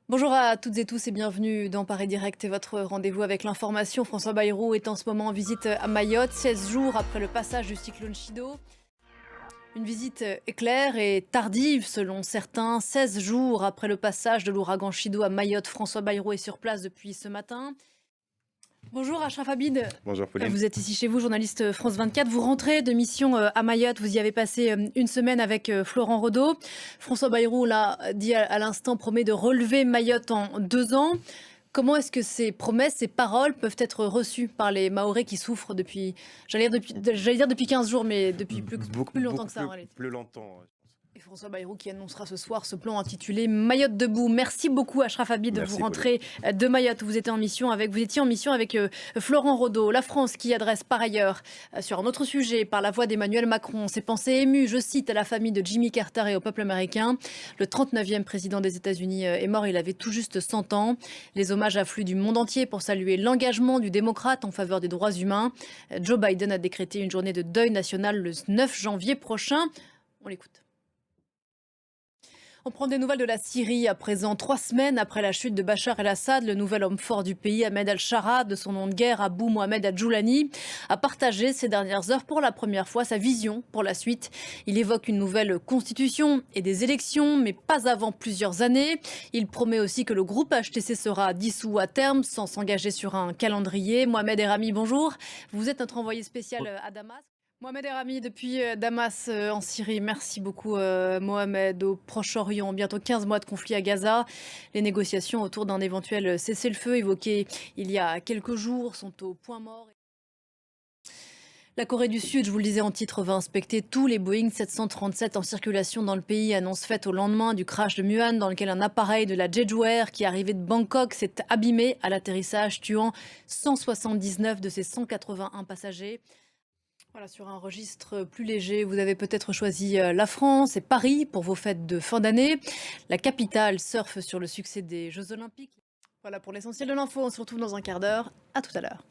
Bonjour à toutes et tous et bienvenue dans Paris Direct et votre rendez-vous avec l'information. François Bayrou est en ce moment en visite à Mayotte, 16 jours après le passage du cyclone Chido. Une visite éclair et tardive selon certains. 16 jours après le passage de l'ouragan Chido à Mayotte, François Bayrou est sur place depuis ce matin. Bonjour Achraf Habib, Bonjour Pauline. vous êtes ici chez vous, journaliste France 24. Vous rentrez de mission à Mayotte, vous y avez passé une semaine avec Florent Rodeau. François Bayrou l'a dit à l'instant, promet de relever Mayotte en 2 ans. Comment est-ce que ces promesses, ces paroles peuvent être reçues par les Mahorais qui souffrent depuis, j'allais dire depuis 15 jours, mais depuis beaucoup plus longtemps Beaucoup que ça en réalité? plus longtemps, ouais, je pense. Et François Bayrou qui annoncera ce soir ce plan intitulé Mayotte debout. Merci beaucoup Achraf Habib de vous Merci Pauline. rentrer de Mayotte où vous étiez en mission avec Florent Rodeau. La France qui adresse par ailleurs sur un autre sujet par la voix d'Emmanuel Macron ses pensées émues, je cite, à la famille de Jimmy Carter et au peuple américain. Le 39e président des États-Unis est mort, il avait tout juste 100 ans. Les hommages affluent du monde entier pour saluer l'engagement du démocrate en faveur des droits humains. Joe Biden a décrété une journée de deuil national le 9 janvier prochain. On l'écoute. On prend des nouvelles de la Syrie à présent. 3 semaines après la chute de Bachar el-Assad, le nouvel homme fort du pays, Ahmed al-Shara, de son nom de guerre Abou Mohamed al-Joulani, a partagé ces dernières heures pour la première fois sa vision pour la suite. Il évoque une nouvelle constitution et des élections, mais pas avant plusieurs années. Il promet aussi que le groupe HTC sera dissous à terme sans s'engager sur un calendrier. Mohamed Erami, bonjour. Vous êtes notre envoyé spécial à Damas. Mohamed Erami depuis Damas en Syrie. Merci beaucoup Mohamed. Au Proche-Orient, bientôt 15 mois de conflit à Gaza. Les négociations autour d'un éventuel cessez-le-feu évoqué il y a quelques jours sont au point mort. La Corée du Sud, je vous le disais en titre, va inspecter tous les Boeing 737 en circulation dans le pays. Annonce faite au lendemain du crash de Muan dans lequel un appareil de la Jeju Air qui arrivait de Bangkok s'est abîmé à l'atterrissage, tuant 179 de ses 181 passagers. Voilà, sur un registre plus léger, vous avez peut-être choisi la France et Paris pour vos fêtes de fin d'année. La capitale surfe sur le succès des Jeux Olympiques. Voilà pour l'essentiel de l'info, on se retrouve dans un quart d'heure. À tout à l'heure.